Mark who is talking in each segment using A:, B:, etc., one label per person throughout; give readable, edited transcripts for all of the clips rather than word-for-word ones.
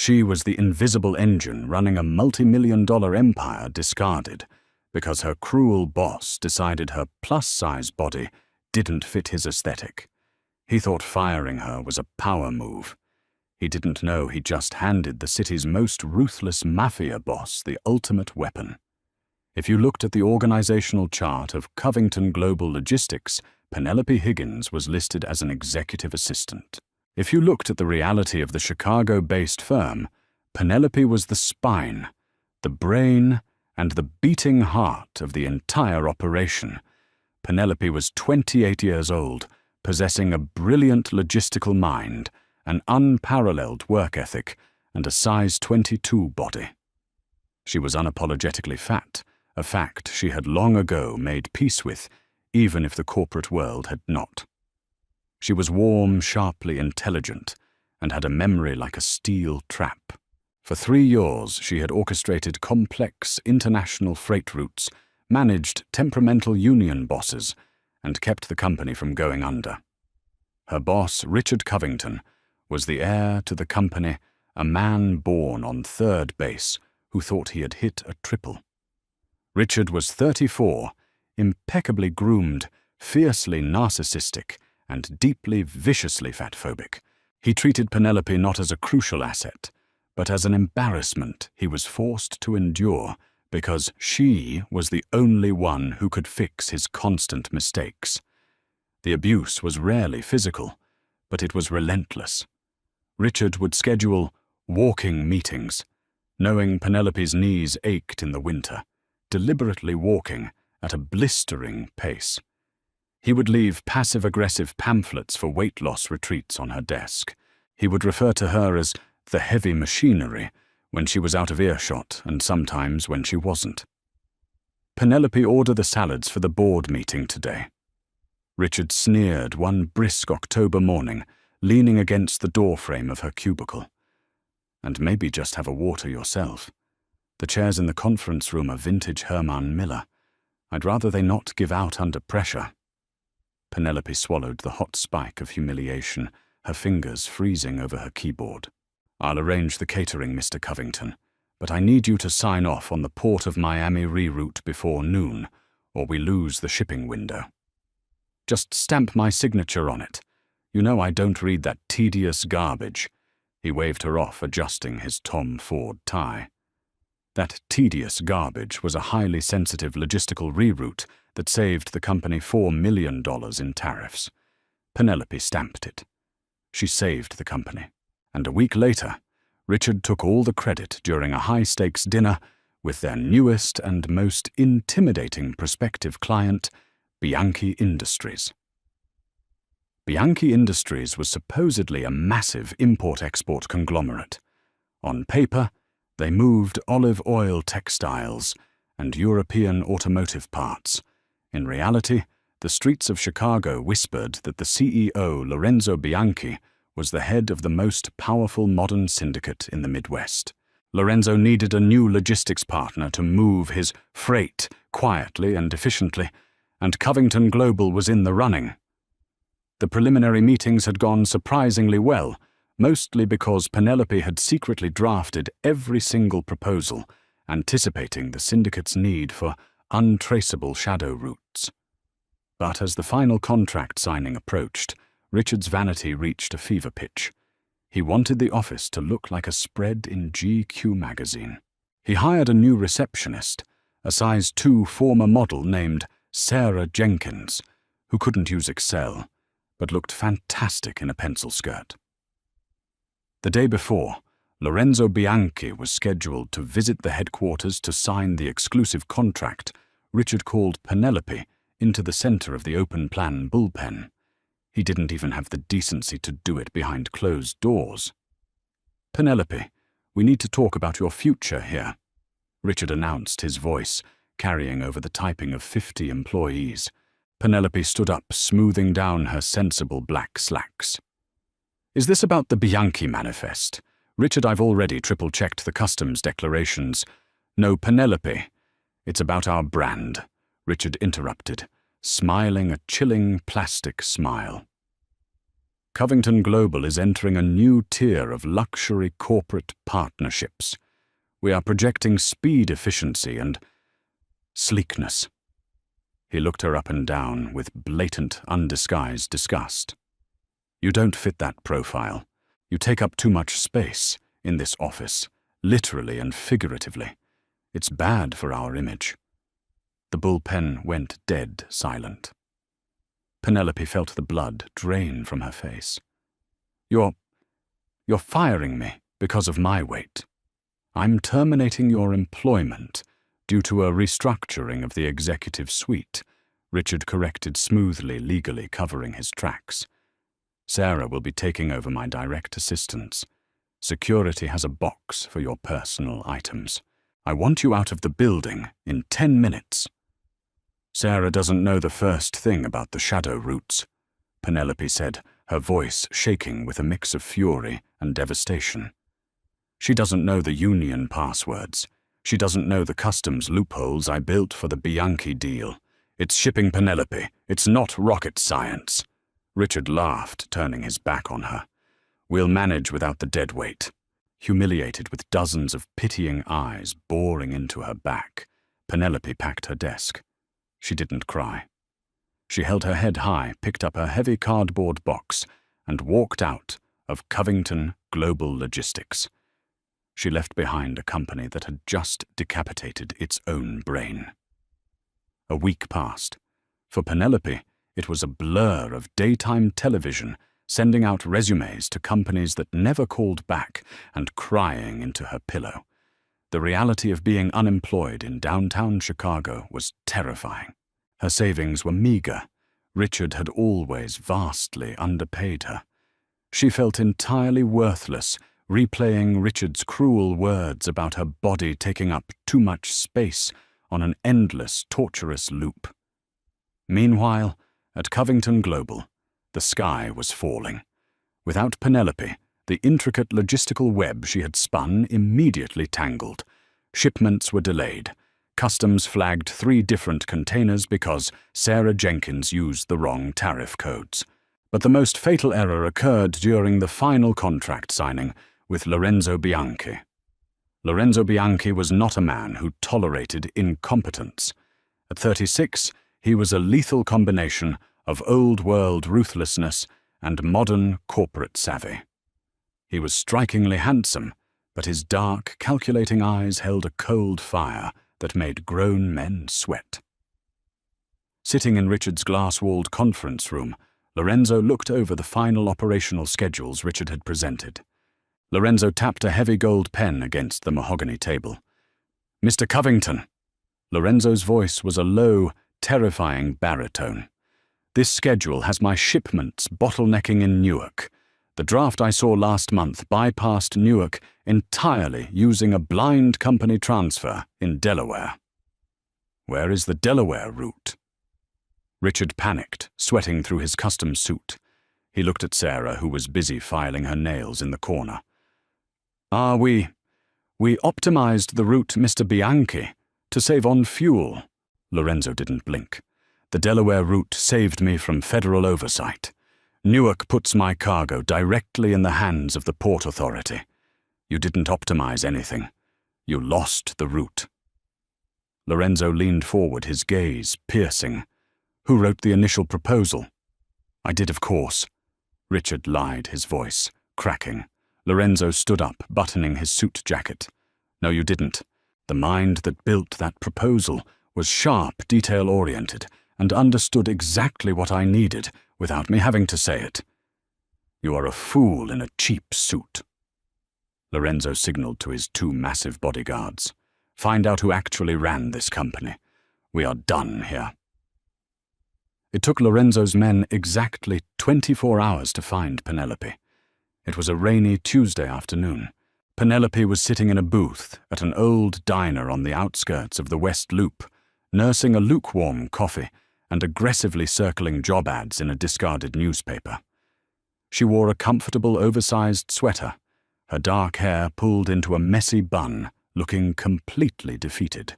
A: She was the invisible engine running a multi-million-dollar empire discarded because her cruel boss decided her plus-size body didn't fit his aesthetic. He thought firing her was a power move. He didn't know he just handed the city's most ruthless mafia boss the ultimate weapon. If you looked at the organizational chart of Covington Global Logistics, Penelope Higgins was listed as an executive assistant. If you looked at the reality of the Chicago-based firm, Penelope was the spine, the brain, and the beating heart of the entire operation. Penelope was 28 years old, possessing a brilliant logistical mind, an unparalleled work ethic, and a size 22 body. She was unapologetically fat, a fact she had long ago made peace with, even if the corporate world had not. She was warm, sharply intelligent, and had a memory like a steel trap. For 3 years, she had orchestrated complex international freight routes, managed temperamental union bosses, and kept the company from going under. Her boss, Richard Covington, was the heir to the company, a man born on third base who thought he had hit a triple. Richard was 34, impeccably groomed, fiercely narcissistic, and deeply, viciously fatphobic. He treated Penelope not as a crucial asset, but as an embarrassment he was forced to endure because she was the only one who could fix his constant mistakes. The abuse was rarely physical, but it was relentless. Richard would schedule walking meetings, knowing Penelope's knees ached in the winter, deliberately walking at a blistering pace. He would leave passive-aggressive pamphlets for weight loss retreats on her desk. He would refer to her as the heavy machinery when she was out of earshot and sometimes when she wasn't. Penelope, order the salads for the board meeting today. Richard sneered one brisk October morning, leaning against the doorframe of her cubicle. And maybe just have a water yourself. The chairs in the conference room are vintage Herman Miller. I'd rather they not give out under pressure. Penelope swallowed the hot spike of humiliation, her fingers freezing over her keyboard. I'll arrange the catering, Mr. Covington, but I need you to sign off on the Port of Miami reroute before noon, or we lose the shipping window. Just stamp my signature on it. You know I don't read that tedious garbage. He waved her off, adjusting his Tom Ford tie. That tedious garbage was a highly sensitive logistical reroute that saved the company $4 million in tariffs. Penelope stamped it. She saved the company. And a week later, Richard took all the credit during a high-stakes dinner with their newest and most intimidating prospective client, Bianchi Industries. Bianchi Industries was supposedly a massive import-export conglomerate. On paper, they moved olive oil textiles and European automotive parts. In reality, the streets of Chicago whispered that the CEO, Lorenzo Bianchi, was the head of the most powerful modern syndicate in the Midwest. Lorenzo needed a new logistics partner to move his freight quietly and efficiently, and Covington Global was in the running. The preliminary meetings had gone surprisingly well, mostly because Penelope had secretly drafted every single proposal, anticipating the syndicate's need for untraceable shadow routes. But as the final contract signing approached, Richard's vanity reached a fever pitch. He wanted the office to look like a spread in GQ magazine. He hired a new receptionist, a size 2 former model named Sarah Jenkins, who couldn't use Excel, but looked fantastic in a pencil skirt. The day before, Lorenzo Bianchi was scheduled to visit the headquarters to sign the exclusive contract. Richard called Penelope into the center of the open-plan bullpen. He didn't even have the decency to do it behind closed doors. "Penelope, we need to talk about your future here," Richard announced, his voice carrying over the typing of 50 employees. Penelope stood up, smoothing down her sensible black slacks. "Is this about the Bianchi manifest? Richard, I've already triple-checked the customs declarations." "No, Penelope. It's about our brand," Richard interrupted, smiling a chilling plastic smile. Covington Global is entering a new tier of luxury corporate partnerships. We are projecting speed, efficiency, and sleekness." He looked her up and down with blatant, undisguised disgust. "You don't fit that profile. You take up too much space in this office, literally and figuratively. It's bad for our image." The bullpen went dead silent. Penelope felt the blood drain from her face. You're firing me because of my weight. I'm terminating your employment due to a restructuring of the executive suite," Richard corrected smoothly, legally covering his tracks. "Sarah will be taking over my direct assistance. Security has a box for your personal items. I want you out of the building in 10 minutes. "Sarah doesn't know the first thing about the shadow routes," Penelope said, her voice shaking with a mix of fury and devastation. "She doesn't know the union passwords. She doesn't know the customs loopholes I built for the Bianchi deal. It's shipping, Penelope. It's not rocket science." Richard laughed, turning his back on her. "We'll manage without the dead weight." Humiliated with dozens of pitying eyes boring into her back, Penelope packed her desk. She didn't cry. She held her head high, picked up her heavy cardboard box, and walked out of Covington Global Logistics. She left behind a company that had just decapitated its own brain. A week passed. For Penelope, it was a blur of daytime television, sending out resumes to companies that never called back and crying into her pillow. The reality of being unemployed in downtown Chicago was terrifying. Her savings were meager. Richard had always vastly underpaid her. She felt entirely worthless, replaying Richard's cruel words about her body taking up too much space on an endless, torturous loop. Meanwhile, at Covington Global, the sky was falling. Without Penelope, the intricate logistical web she had spun immediately tangled. Shipments were delayed. Customs flagged 3 different containers because Sarah Jenkins used the wrong tariff codes. But the most fatal error occurred during the final contract signing with Lorenzo Bianchi. Lorenzo Bianchi was not a man who tolerated incompetence. At 36, he was a lethal combination of old-world ruthlessness and modern corporate savvy. He was strikingly handsome, but his dark, calculating eyes held a cold fire that made grown men sweat. Sitting in Richard's glass-walled conference room, Lorenzo looked over the final operational schedules Richard had presented. Lorenzo tapped a heavy gold pen against the mahogany table. "Mr. Covington." Lorenzo's voice was a low, terrifying baritone. "This schedule has my shipments bottlenecking in Newark. The draft I saw last month bypassed Newark entirely using a blind company transfer in Delaware." "Where is the Delaware route?" Richard panicked, sweating through his custom suit. He looked at Sarah, who was busy filing her nails in the corner. We optimized the route, Mr. Bianchi, to save on fuel." Lorenzo didn't blink. "The Delaware route saved me from federal oversight. Newark puts my cargo directly in the hands of the Port Authority. You didn't optimize anything. You lost the route." Lorenzo leaned forward, his gaze piercing. "Who wrote the initial proposal?" "I did, of course." Richard lied, his voice cracking. Lorenzo stood up, buttoning his suit jacket. "No, you didn't. The mind that built that proposal was sharp, detail-oriented, and understood exactly what I needed without me having to say it." "You are a fool in a cheap suit." Lorenzo signaled to his 2 massive bodyguards. "Find out who actually ran this company. We are done here." It took Lorenzo's men exactly 24 hours to find Penelope. It was a rainy Tuesday afternoon. Penelope was sitting in a booth at an old diner on the outskirts of the West Loop, nursing a lukewarm coffee and aggressively circling job ads in a discarded newspaper. She wore a comfortable, oversized sweater, her dark hair pulled into a messy bun, looking completely defeated.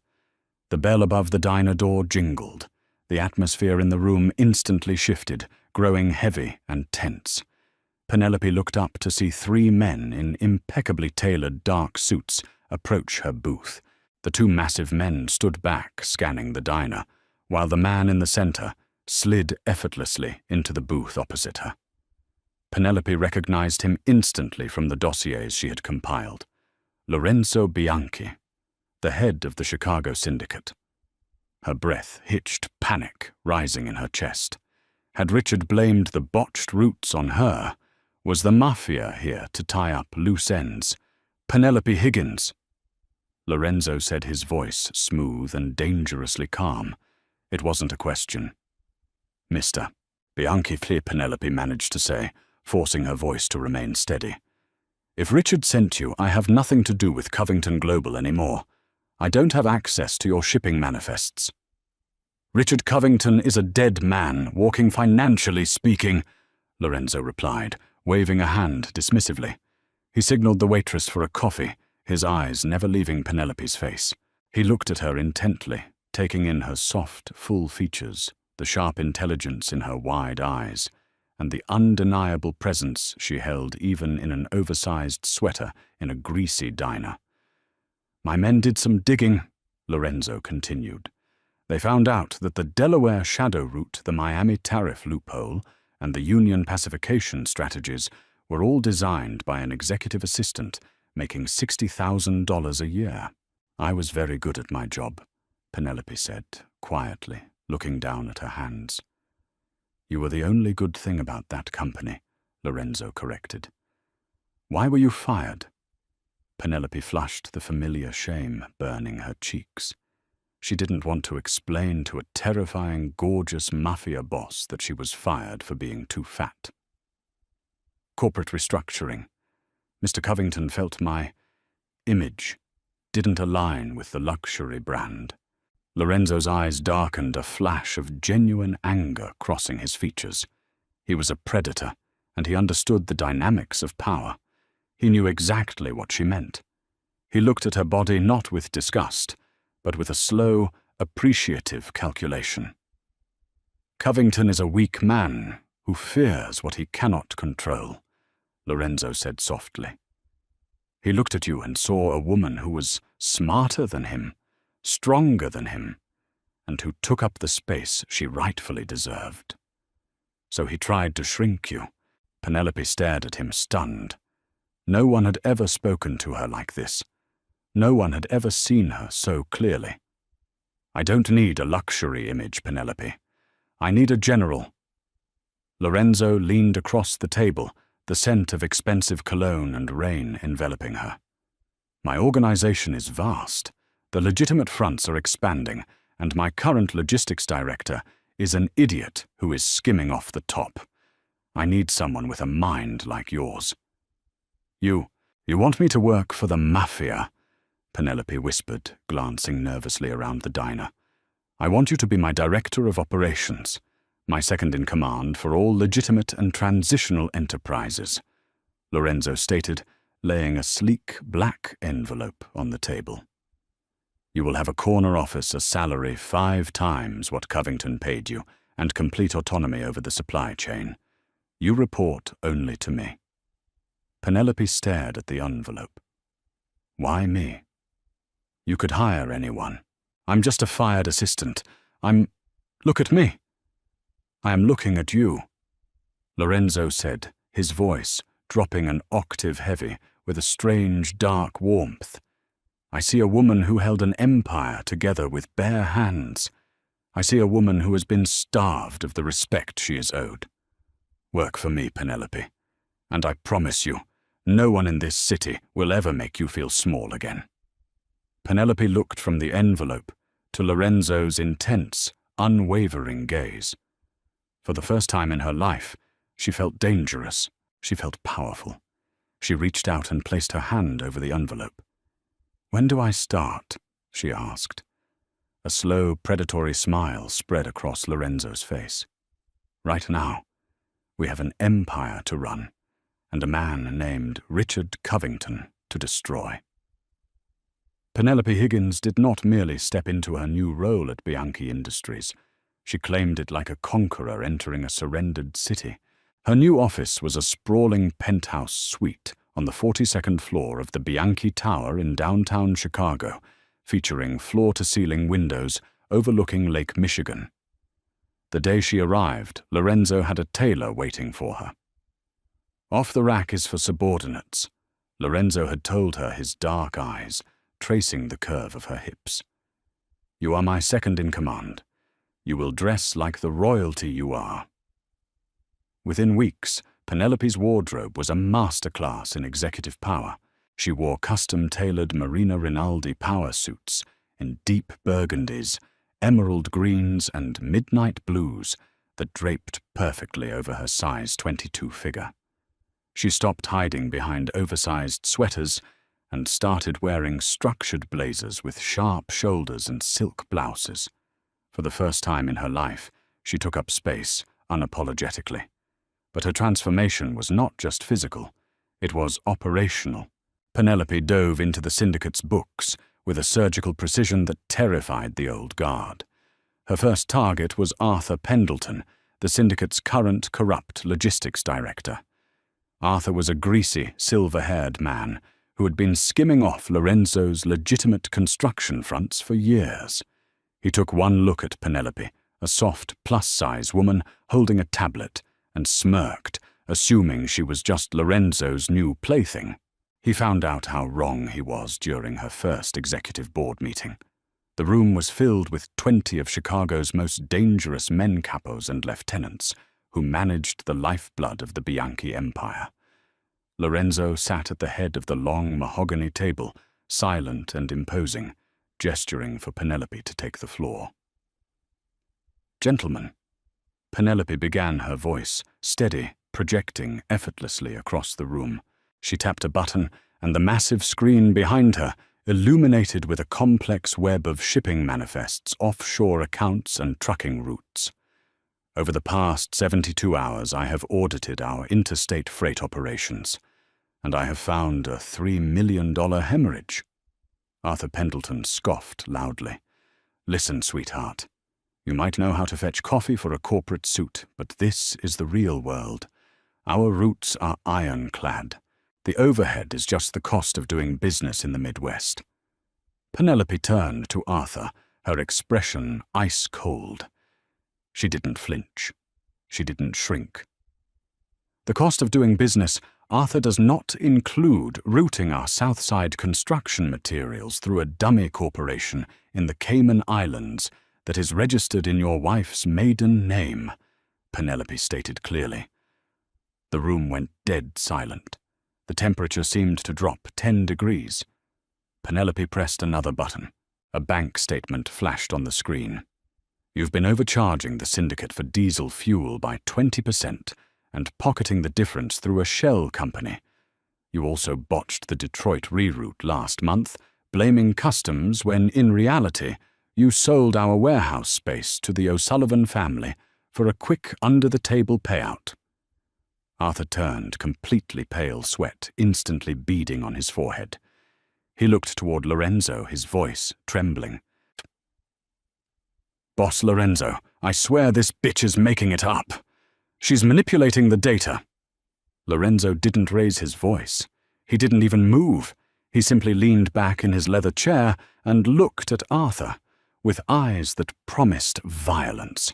A: The bell above the diner door jingled. The atmosphere in the room instantly shifted, growing heavy and tense. Penelope looked up to see three men in impeccably tailored dark suits approach her booth. The two massive men stood back, scanning the diner, while the man in the center slid effortlessly into the booth opposite her. Penelope recognized him instantly from the dossiers she had compiled. Lorenzo Bianchi, the head of the Chicago syndicate. Her breath hitched, panic rising in her chest. Had Richard blamed the botched routes on her? Was the mafia here to tie up loose ends? Penelope Higgins. Lorenzo said, his voice smooth and dangerously calm. It wasn't a question. Mr. Bianchi, Penelope managed to say, forcing her voice to remain steady. If Richard sent you, I have nothing to do with Covington Global anymore. I don't have access to your shipping manifests. Richard Covington is a dead man, walking financially speaking, Lorenzo replied, waving a hand dismissively. He signaled the waitress for a coffee, his eyes never leaving Penelope's face. He looked at her intently, taking in her soft, full features, the sharp intelligence in her wide eyes, and the undeniable presence she held even in an oversized sweater in a greasy diner. My men did some digging, Lorenzo continued. They found out that the Delaware shadow route, the Miami tariff loophole, and the Union pacification strategies were all designed by an executive assistant making $60,000 a year. I was very good at my job, Penelope said, quietly, looking down at her hands. You were the only good thing about that company, Lorenzo corrected. Why were you fired? Penelope flushed, the familiar shame burning her cheeks. She didn't want to explain to a terrifying, gorgeous mafia boss that she was fired for being too fat. Corporate restructuring. Mr. Covington felt my image didn't align with the luxury brand. Lorenzo's eyes darkened, a flash of genuine anger crossing his features. He was a predator, and he understood the dynamics of power. He knew exactly what she meant. He looked at her body not with disgust, but with a slow, appreciative calculation. Covington is a weak man who fears what he cannot control, Lorenzo said softly. He looked at you and saw a woman who was smarter than him, stronger than him, and who took up the space she rightfully deserved. So he tried to shrink you. Penelope stared at him, stunned. No one had ever spoken to her like this. No one had ever seen her so clearly. I don't need a luxury image, Penelope. I need a general. Lorenzo leaned across the table, the scent of expensive cologne and rain enveloping her. My organization is vast. The legitimate fronts are expanding, and my current logistics director is an idiot who is skimming off the top. I need someone with a mind like yours. You want me to work for the mafia? Penelope whispered, glancing nervously around the diner. I want you to be my director of operations, my second in command for all legitimate and transitional enterprises, Lorenzo stated, laying a sleek black envelope on the table. You will have a corner office, a salary 5 times what Covington paid you, and complete autonomy over the supply chain. You report only to me. Penelope stared at the envelope. Why me? You could hire anyone. I'm just a fired assistant. Look at me. I am looking at you, Lorenzo said, his voice dropping an octave heavy with a strange dark warmth. I see a woman who held an empire together with bare hands. I see a woman who has been starved of the respect she is owed. Work for me, Penelope, and I promise you, no one in this city will ever make you feel small again. Penelope looked from the envelope to Lorenzo's intense, unwavering gaze. For the first time in her life, she felt dangerous. She felt powerful. She reached out and placed her hand over the envelope. When do I start? She asked. A slow, predatory smile spread across Lorenzo's face. Right now, we have an empire to run, and a man named Richard Covington to destroy. Penelope Higgins did not merely step into her new role at Bianchi Industries. She claimed it like a conqueror entering a surrendered city. Her new office was a sprawling penthouse suite on the 42nd floor of the Bianchi Tower in downtown Chicago, featuring floor-to-ceiling windows overlooking Lake Michigan. The day she arrived, Lorenzo had a tailor waiting for her. "Off the rack is for subordinates," Lorenzo had told her, his dark eyes tracing the curve of her hips. "You are my second in command. You will dress like the royalty you are." Within weeks, Penelope's wardrobe was a masterclass in executive power. She wore custom-tailored Marina Rinaldi power suits in deep burgundies, emerald greens, and midnight blues that draped perfectly over her size 22 figure. She stopped hiding behind oversized sweaters and started wearing structured blazers with sharp shoulders and silk blouses. For the first time in her life, she took up space unapologetically. But her transformation was not just physical, it was operational. Penelope dove into the syndicate's books with a surgical precision that terrified the old guard. Her first target was Arthur Pendleton, the syndicate's current corrupt logistics director. Arthur was a greasy, silver-haired man who had been skimming off Lorenzo's legitimate construction fronts for years. He took one look at Penelope, a soft, plus-size woman holding a tablet, and smirked, assuming she was just Lorenzo's new plaything. He found out how wrong he was during her first executive board meeting. The room was filled with 20 of Chicago's most dangerous men capos and lieutenants who managed the lifeblood of the Bianchi empire. Lorenzo sat at the head of the long mahogany table, silent and imposing, gesturing for Penelope to take the floor. "Gentlemen," Penelope began, her voice steady, projecting effortlessly across the room. She tapped a button, and the massive screen behind her illuminated with a complex web of shipping manifests, offshore accounts, and trucking routes. "Over the past 72 hours, I have audited our interstate freight operations, and I have found a $3 million hemorrhage." Arthur Pendleton scoffed loudly. "Listen, sweetheart. You might know how to fetch coffee for a corporate suit, but this is the real world. Our roots are ironclad. The overhead is just the cost of doing business in the Midwest." Penelope turned to Arthur, her expression ice cold. She didn't flinch. She didn't shrink. "The cost of doing business, Arthur, does not include routing our Southside construction materials through a dummy corporation in the Cayman Islands that is registered in your wife's maiden name," Penelope stated clearly. The room went dead silent. The temperature seemed to drop 10 degrees. Penelope pressed another button. A bank statement flashed on the screen. "You've been overcharging the syndicate for diesel fuel by 20% and pocketing the difference through a shell company. You also botched the Detroit reroute last month, blaming customs when, in reality, you sold our warehouse space to the O'Sullivan family for a quick under-the-table payout." Arthur turned, completely pale, sweat instantly beading on his forehead. He looked toward Lorenzo, his voice trembling. "Boss Lorenzo, I swear this bitch is making it up. She's manipulating the data." Lorenzo didn't raise his voice. He didn't even move. He simply leaned back in his leather chair and looked at Arthur, with eyes that promised violence.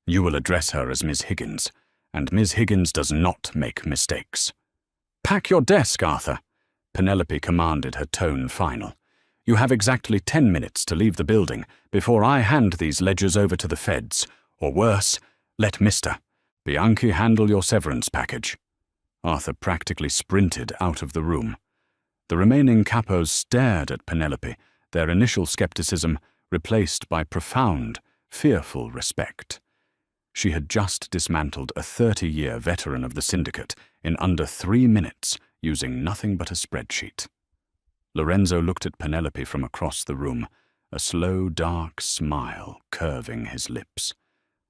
A: "You will address her as Ms. Higgins, and Ms. Higgins does not make mistakes." "Pack your desk, Arthur," Penelope commanded, her tone final. "You have exactly 10 minutes to leave the building before I hand these ledgers over to the feds, or worse, let Mr. Bianchi handle your severance package." Arthur practically sprinted out of the room. The remaining capos stared at Penelope, their initial skepticism replaced by profound, fearful respect. She had just dismantled a 30-year veteran of the syndicate in under 3 minutes using nothing but a spreadsheet. Lorenzo looked at Penelope from across the room, a slow, dark smile curving his lips.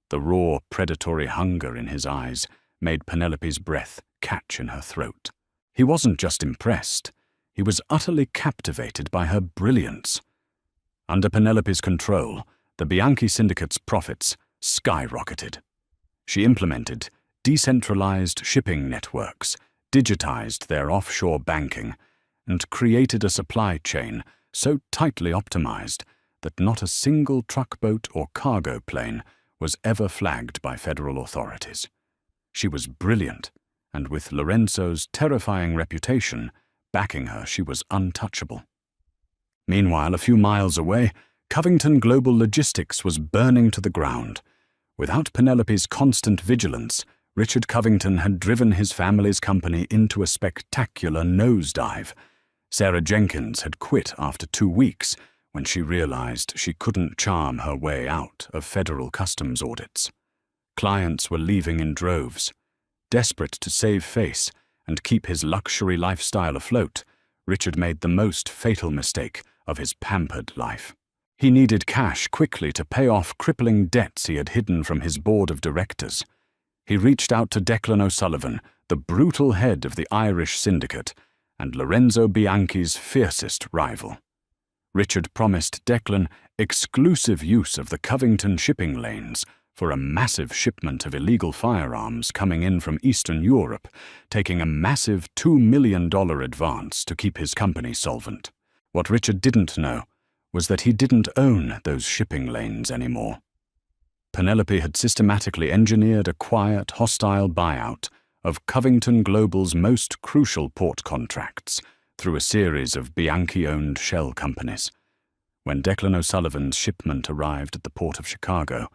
A: The raw, predatory hunger in his eyes made Penelope's breath catch in her throat. He wasn't just impressed. He was utterly captivated by her brilliance. Under Penelope's control, the Bianchi syndicate's profits skyrocketed. She implemented decentralized shipping networks, digitized their offshore banking, and created a supply chain so tightly optimized that not a single truck boat or cargo plane was ever flagged by federal authorities. She was brilliant, and with Lorenzo's terrifying reputation backing her, she was untouchable. Meanwhile, a few miles away, Covington Global Logistics was burning to the ground. Without Penelope's constant vigilance, Richard Covington had driven his family's company into a spectacular nosedive. Sarah Jenkins had quit after 2 weeks when she realized she couldn't charm her way out of federal customs audits. Clients were leaving in droves. Desperate to save face and keep his luxury lifestyle afloat, Richard made the most fatal mistake of his pampered life. He needed cash quickly to pay off crippling debts he had hidden from his board of directors. He reached out to Declan O'Sullivan, the brutal head of the Irish syndicate, and Lorenzo Bianchi's fiercest rival. Richard promised Declan exclusive use of the Covington shipping lanes for a massive shipment of illegal firearms coming in from Eastern Europe, taking a massive $2 million advance to keep his company solvent. What Richard didn't know was that he didn't own those shipping lanes anymore. Penelope had systematically engineered a quiet, hostile buyout of Covington Global's most crucial port contracts through a series of Bianchi-owned shell companies. When Declan O'Sullivan's shipment arrived at the port of Chicago,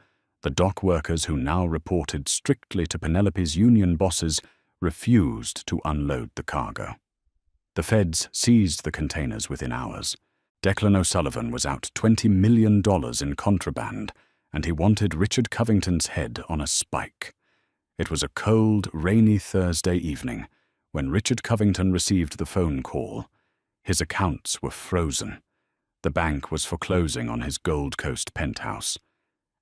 A: the dock workers who now reported strictly to Penelope's union bosses refused to unload the cargo. The feds seized the containers within hours. Declan O'Sullivan was out $20 million in contraband, and he wanted Richard Covington's head on a spike. It was a cold, rainy Thursday evening when Richard Covington received the phone call. His accounts were frozen. The bank was foreclosing on his Gold Coast penthouse,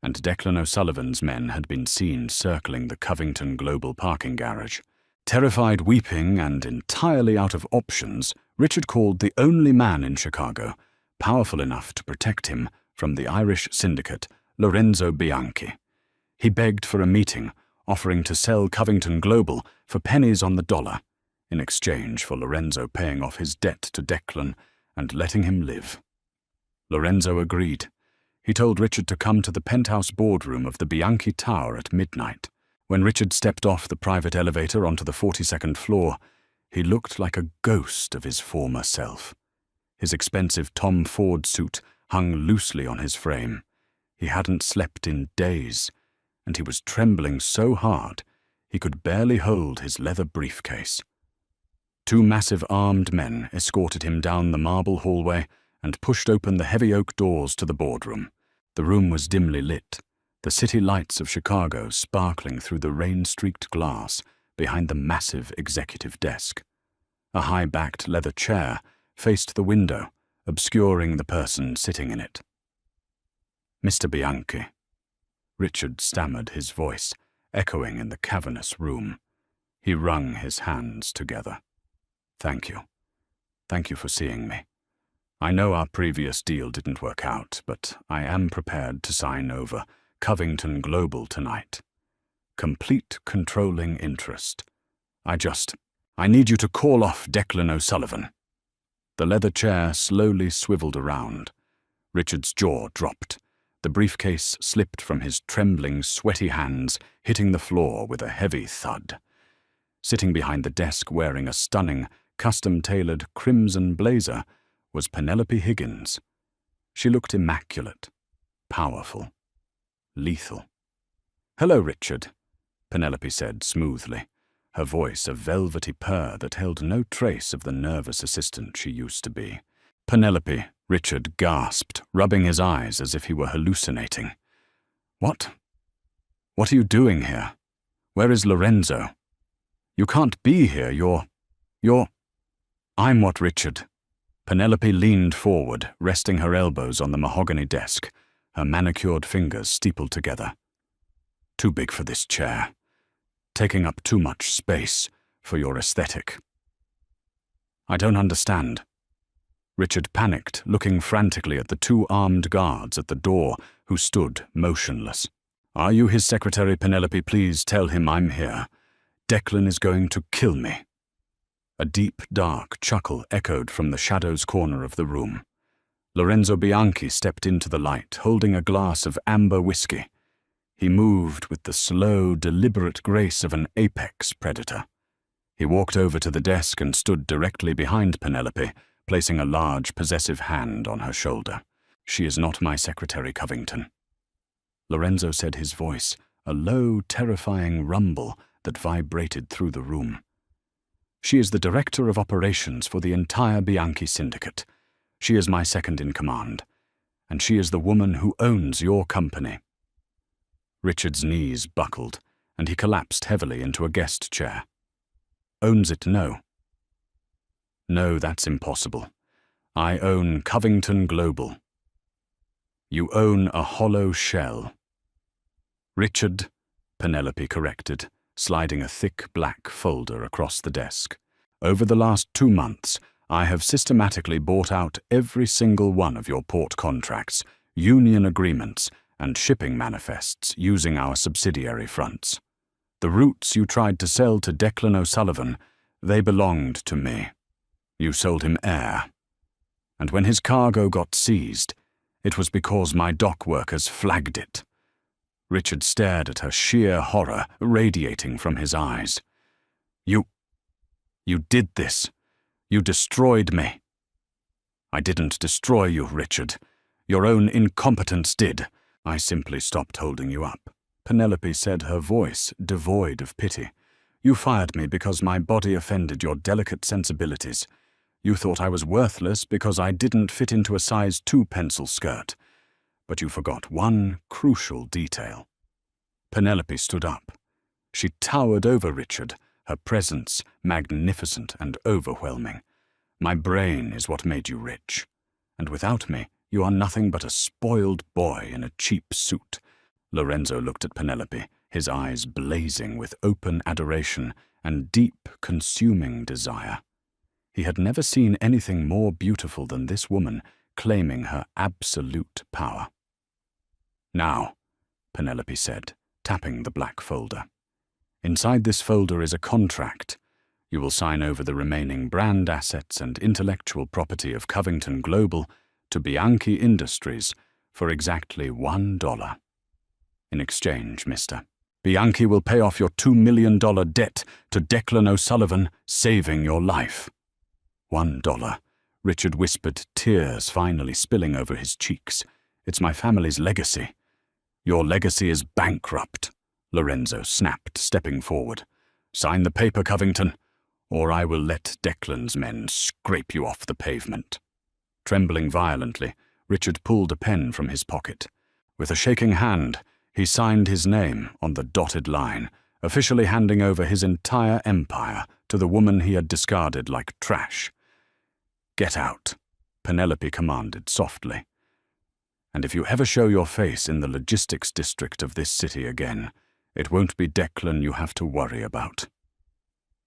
A: and Declan O'Sullivan's men had been seen circling the Covington Global parking garage. Terrified, weeping, and entirely out of options, Richard called the only man in Chicago powerful enough to protect him from the Irish syndicate, Lorenzo Bianchi. He begged for a meeting, offering to sell Covington Global for pennies on the dollar, in exchange for Lorenzo paying off his debt to Declan and letting him live. Lorenzo agreed. He told Richard to come to the penthouse boardroom of the Bianchi Tower at midnight. When Richard stepped off the private elevator onto the 42nd floor, he looked like a ghost of his former self. His expensive Tom Ford suit hung loosely on his frame. He hadn't slept in days, and he was trembling so hard he could barely hold his leather briefcase. 2 massive armed men escorted him down the marble hallway and pushed open the heavy oak doors to the boardroom. The room was dimly lit, the city lights of Chicago sparkling through the rain-streaked glass behind the massive executive desk. A high-backed leather chair faced the window, obscuring the person sitting in it. "Mr. Bianchi," Richard stammered, his voice echoing in the cavernous room. He wrung his hands together. "Thank you. Thank you for seeing me. I know our previous deal didn't work out, but I am prepared to sign over Covington Global tonight. Complete controlling interest. I need you to call off Declan O'Sullivan." The leather chair slowly swiveled around. Richard's jaw dropped. The briefcase slipped from his trembling, sweaty hands, hitting the floor with a heavy thud. Sitting behind the desk wearing a stunning, custom-tailored crimson blazer was Penelope Higgins. She looked immaculate, powerful, lethal. "Hello, Richard," Penelope said smoothly, her voice a velvety purr that held no trace of the nervous assistant she used to be. "Penelope," Richard gasped, rubbing his eyes as if he were hallucinating. What are you doing here? Where is Lorenzo? You can't be here, you're... I'm what, Richard?" Penelope leaned forward, resting her elbows on the mahogany desk, her manicured fingers steepled together. "Too big for this chair. Taking up too much space for your aesthetic." "I don't understand." Richard panicked, looking frantically at the 2 armed guards at the door who stood motionless. "Are you his secretary, Penelope? Please tell him I'm here. Declan is going to kill me." A deep, dark chuckle echoed from the shadows corner of the room. Lorenzo Bianchi stepped into the light, holding a glass of amber whiskey. He moved with the slow, deliberate grace of an apex predator. He walked over to the desk and stood directly behind Penelope, placing a large, possessive hand on her shoulder. "She is not my secretary, Covington." Lorenzo said, his voice a low, terrifying rumble that vibrated through the room. "She is the director of operations for the entire Bianchi syndicate. She is my second in command, and she is the woman who owns your company." Richard's knees buckled, and he collapsed heavily into a guest chair. "Owns it, no." "No, that's impossible. I own Covington Global." "You own a hollow shell." "Richard," Penelope corrected, sliding a thick black folder across the desk. "Over the last 2 months, I have systematically bought out every single one of your port contracts, union agreements, and shipping manifests using our subsidiary fronts. The routes you tried to sell to Declan O'Sullivan, they belonged to me. You sold him air. And when his cargo got seized, it was because my dock workers flagged it." Richard stared at her, sheer horror radiating from his eyes. You did this. You destroyed me." "I didn't destroy you, Richard. Your own incompetence did. I simply stopped holding you up," Penelope said, her voice devoid of pity. "You fired me because my body offended your delicate sensibilities. You thought I was worthless because I didn't fit into a size 2 pencil skirt. But you forgot one crucial detail." Penelope stood up. She towered over Richard, her presence magnificent and overwhelming. "My brain is what made you rich. And without me, you are nothing but a spoiled boy in a cheap suit." Lorenzo looked at Penelope, his eyes blazing with open adoration and deep, consuming desire. He had never seen anything more beautiful than this woman claiming her absolute power. "Now," Penelope said, tapping the black folder. "Inside this folder is a contract. You will sign over the remaining brand assets and intellectual property of Covington Global to Bianchi Industries for exactly $1. In exchange, mister, Bianchi will pay off your $2 million debt to Declan O'Sullivan, saving your life." $1, Richard whispered, tears finally spilling over his cheeks. "It's my family's legacy." "Your legacy is bankrupt," Lorenzo snapped, stepping forward. "Sign the paper, Covington, or I will let Declan's men scrape you off the pavement." Trembling violently, Richard pulled a pen from his pocket. With a shaking hand, he signed his name on the dotted line, officially handing over his entire empire to the woman he had discarded like trash. "Get out," Penelope commanded softly. "And if you ever show your face in the logistics district of this city again, it won't be Declan you have to worry about."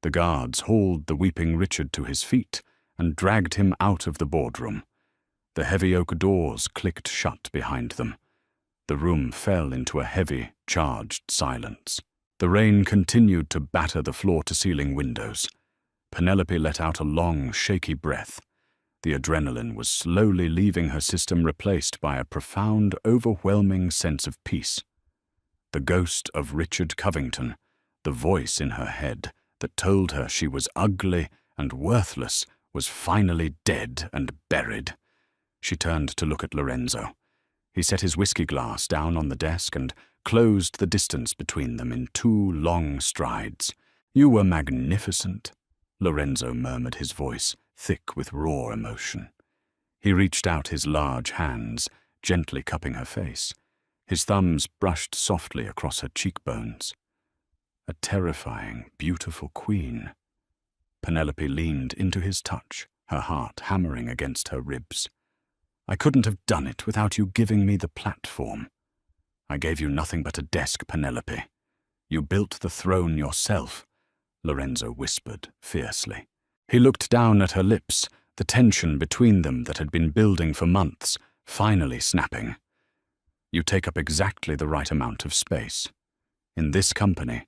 A: The guards hauled the weeping Richard to his feet and dragged him out of the boardroom. The heavy oak doors clicked shut behind them. The room fell into a heavy, charged silence. The rain continued to batter the floor-to-ceiling windows. Penelope let out a long, shaky breath. The adrenaline was slowly leaving her system, replaced by a profound, overwhelming sense of peace. The ghost of Richard Covington, the voice in her head that told her she was ugly and worthless, was finally dead and buried. She turned to look at Lorenzo. He set his whiskey glass down on the desk and closed the distance between them in 2 long strides. "You were magnificent," Lorenzo murmured, his voice thick with raw emotion. He reached out his large hands, gently cupping her face. His thumbs brushed softly across her cheekbones. A terrifying, beautiful queen. Penelope leaned into his touch, her heart hammering against her ribs. "I couldn't have done it without you giving me the platform." "I gave you nothing but a desk, Penelope. You built the throne yourself," Lorenzo whispered fiercely. He looked down at her lips, the tension between them that had been building for months, finally snapping. "You take up exactly the right amount of space. In this company,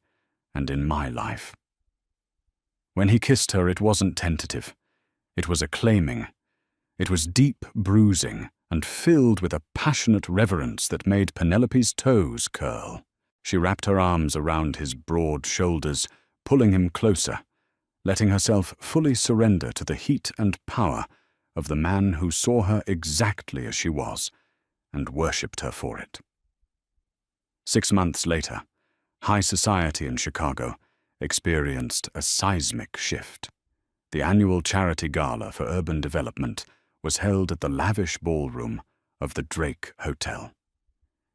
A: and in my life." When he kissed her, it wasn't tentative. It was acclaiming. It was deep bruising and filled with a passionate reverence that made Penelope's toes curl. She wrapped her arms around his broad shoulders, pulling him closer, letting herself fully surrender to the heat and power of the man who saw her exactly as she was and worshipped her for it. 6 months later, high society in Chicago experienced a seismic shift. The annual charity gala for urban development was held at the lavish ballroom of the Drake Hotel.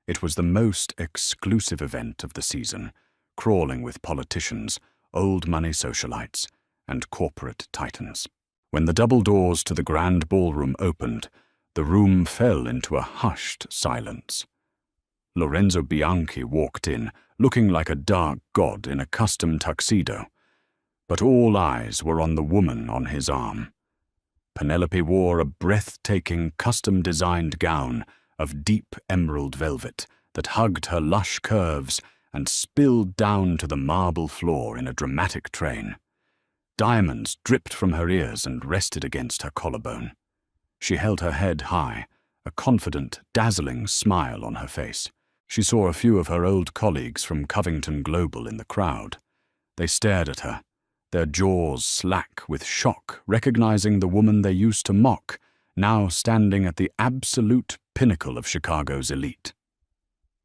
A: It was the most exclusive event of the season, crawling with politicians, old money socialites, and corporate titans. When the double doors to the grand ballroom opened, the room fell into a hushed silence. Lorenzo Bianchi walked in, looking like a dark god in a custom tuxedo, but all eyes were on the woman on his arm. Penelope wore a breathtaking, custom-designed gown of deep emerald velvet that hugged her lush curves and spilled down to the marble floor in a dramatic train. Diamonds dripped from her ears and rested against her collarbone. She held her head high, a confident, dazzling smile on her face. She saw a few of her old colleagues from Covington Global in the crowd. They stared at her, their jaws slack with shock, recognizing the woman they used to mock, now standing at the absolute pinnacle of Chicago's elite.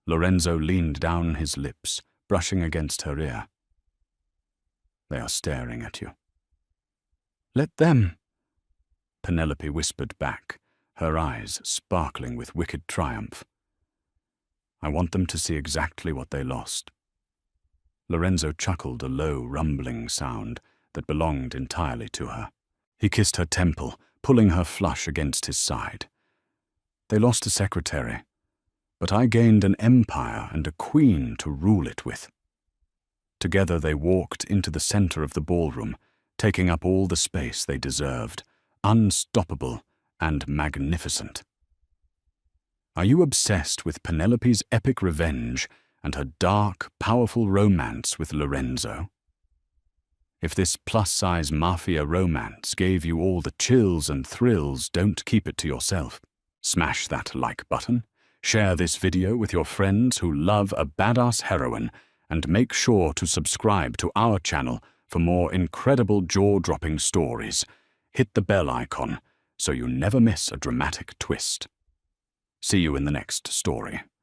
A: Lorenzo leaned down his lips, brushing against her ear. "They are staring at you." "Let them," Penelope whispered back, her eyes sparkling with wicked triumph. "I want them to see exactly what they lost." Lorenzo chuckled a low, rumbling sound that belonged entirely to her. He kissed her temple, pulling her flush against his side. "They lost a secretary, but I gained an empire and a queen to rule it with." Together they walked into the center of the ballroom, taking up all the space they deserved, unstoppable and magnificent. Are you obsessed with Penelope's epic revenge and her dark, powerful romance with Lorenzo? If this plus-size mafia romance gave you all the chills and thrills, don't keep it to yourself. Smash that like button, share this video with your friends who love a badass heroine, and make sure to subscribe to our channel for more incredible jaw-dropping stories. Hit the bell icon so you never miss a dramatic twist. See you in the next story.